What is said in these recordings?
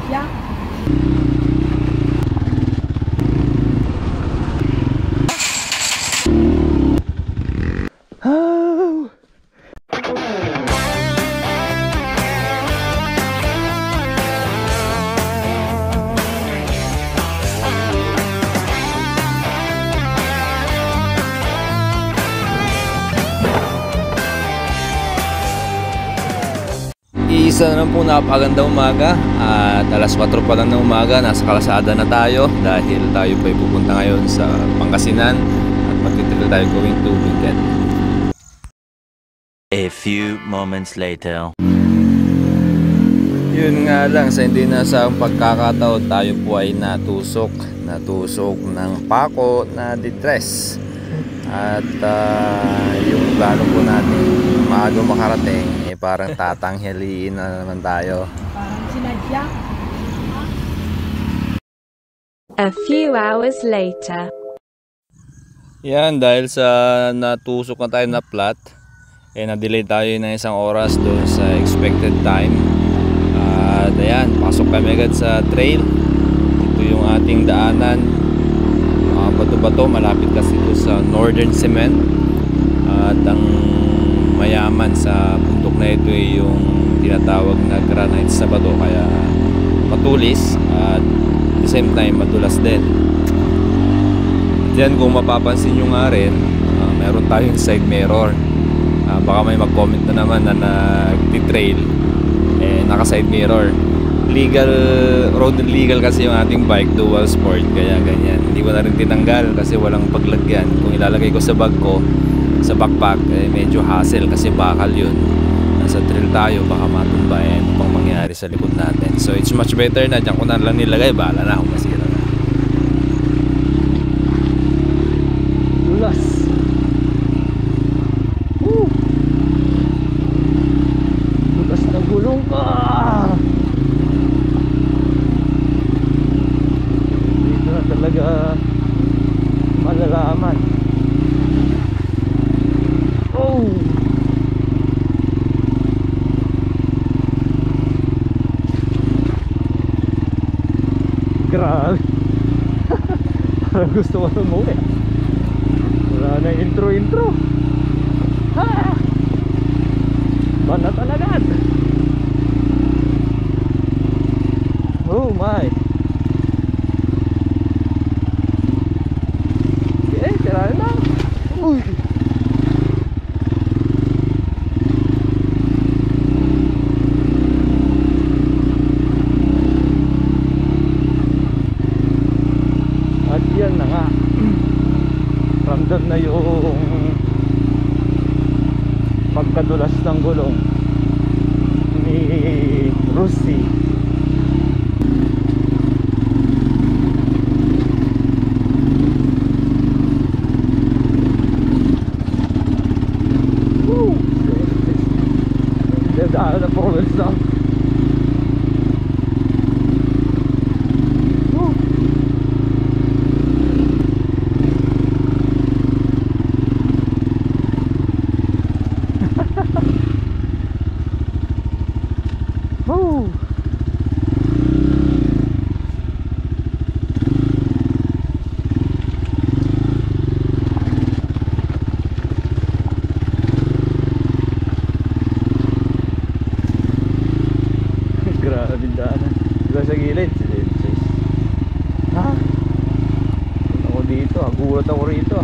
sinadya. Oh. Isa na lang po, napakagandang umaga at alas 4 pa lang ng umaga, nasa kalsada na tayo dahil tayo pa pupunta ngayon sa Pangasinan at magtitril tayo going to weekend. A few moments later. Yun nga lang, sa hindi nasang pagkakataon, tayo po ay natusok ng pako na distress. At yung plano po natin maaga makarating, parang tatanghaliin na naman tayo. Parang sinadya. A few hours later. Yan, dahil sa natusok na tayo na plot, na-delay tayo ng isang oras doon sa expected time. At ayan, pasok kami agad sa trail. Ito yung ating daanan, mga bato-bato, malapit kasi ito sa Northern Cement. At ang mayaman sa bundok na ito ay yung tinatawag na granite sa bato, kaya matulis at at the same time madulas din. Diyan, kung mapapansin nyo nga rin, meron tayong side mirror. Baka may mag-comment na naman na nag-trail naka side mirror. Legal, road legal kasi yung ating bike, dual sport, kaya ganyan. Hindi ko na rin tinanggal kasi walang paglagyan. Kung ilalagay ko sa bag ko, sa backpack, medyo hassle kasi bakal yun. Nasa trail tayo, baka matumba, ano pang mangyari sa likod natin. So it's much better na dyan ko na lang nilagay, bahala na kung masira na. Dulas. Dulas na gulong ka. Dito na talaga malalaman. Oh! Grabe. Parang gusto ko na umuwi. Wala na intro. Ha! Banatan agad. Oh my. Okay, tira na. Uy. At yan na nga, ramdam na yung pagkadulas ng gulong ni Rusi. Dahil na po sa grabe daanan. Diba sa gilid? Ha? Ako dito, gulat ako rito.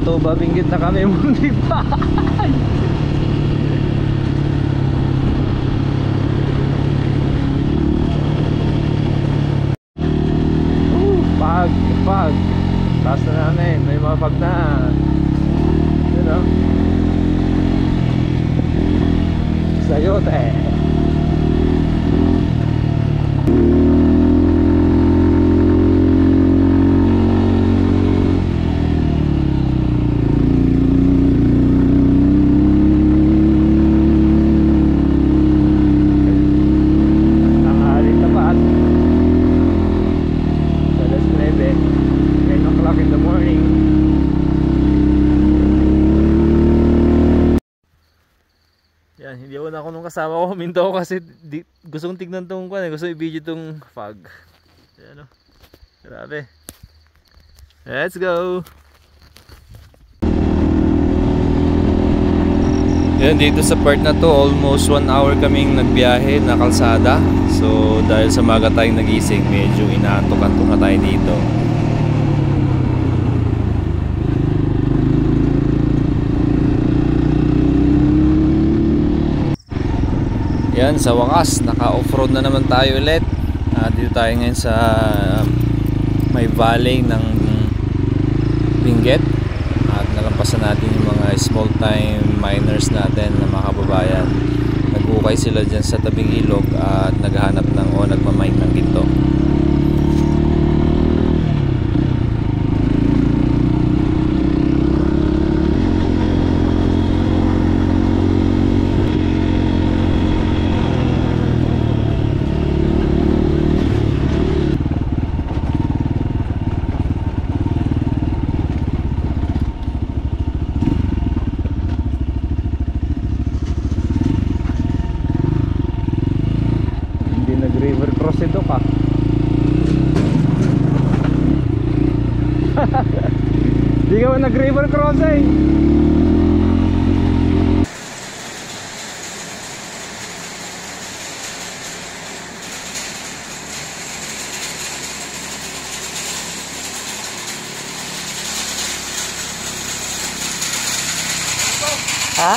Tuba Benguet na kami, muntik pa. Pag taas na namin, may mga pag na, you know, sayote. Yan, hindi ako na ako nung kasama ko. Minto ako kasi gusto kong tignan tong gusto i-video tong fog. Yan o. Grabe. Let's go! Yan, dito sa part na to, almost 1 hour kaming nagbiyahe na kalsada. So dahil sa maga tayong nagising, medyo inaantok-antok na tayo dito. Yan, sa wakas, naka-offroad na naman tayo ulit. Dito tayo ngayon sa may valley ng Benguet. At nalampasan natin yung mga small time miners natin na mga kababayan. Nag-ukay sila dyan sa tabing ilog at naghahanap ng o nagmamine ng ginto. River cross ito ka. Di ka ba nag river cross eh? Ha?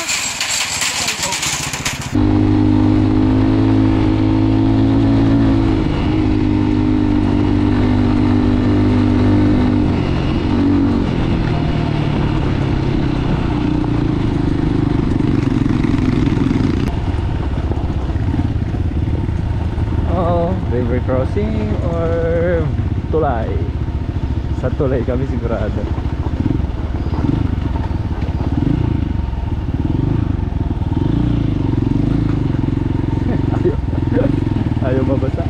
River crossing or tulay? Sa tulay kami sigurado. ayaw mabasa.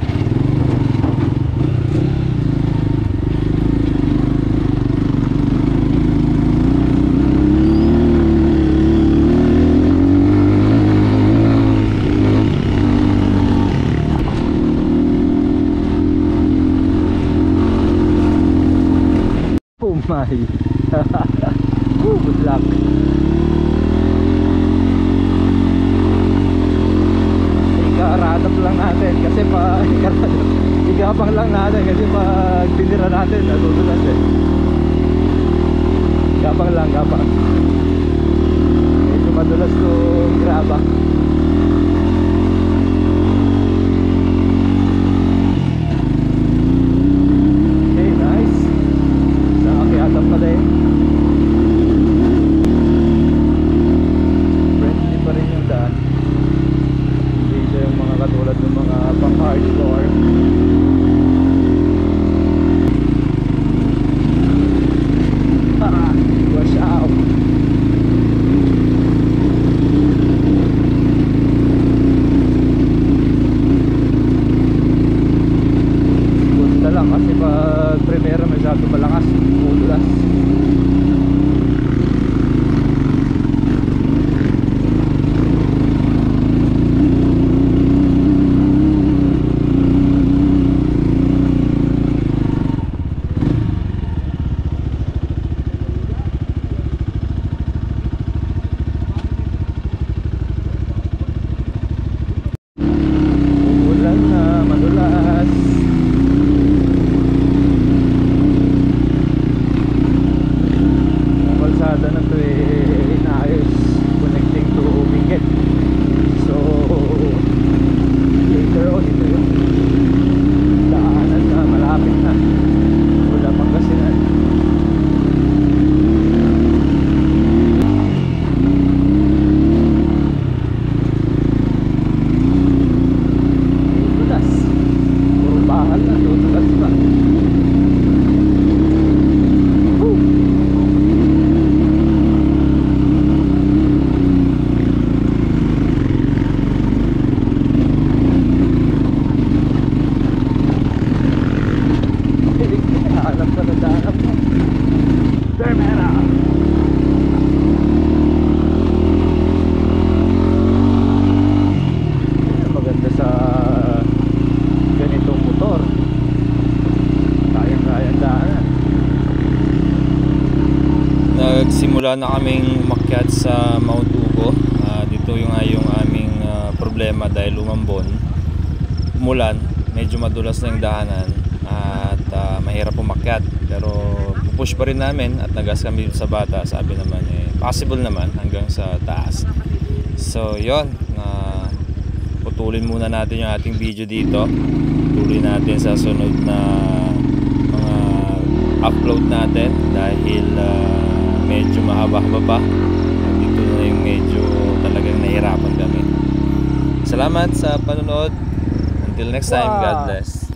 My good luck. Ikaradap lang natin kasi igapang lang natin kasi pag tinira natin natutulas eh. Gapang lang, gapang. Medyo madulas itong graba. Friendly pa rin yung daan. Hindi siya yung mga katulad ng mga pang hardcore. Wash out. Punta lang kasi pag primera masyado malakas, udulas. nagsimula na kaming umakyat sa Mount Ugo. Dito yung aming problema dahil umambon, umulan, medyo madulas na yung daanan at mahirap umakyat. Pero pupush pa rin namin at nagas kami dito sa bata. Sabi naman possible naman hanggang sa taas. So yon, putulin muna natin yung ating video dito. Tuloy natin sa sunod na mga upload natin dahil medyo mahaba-haba pa. Dito na yung medyo talagang nahirapan kami. Salamat sa panonood. Until next time, God bless.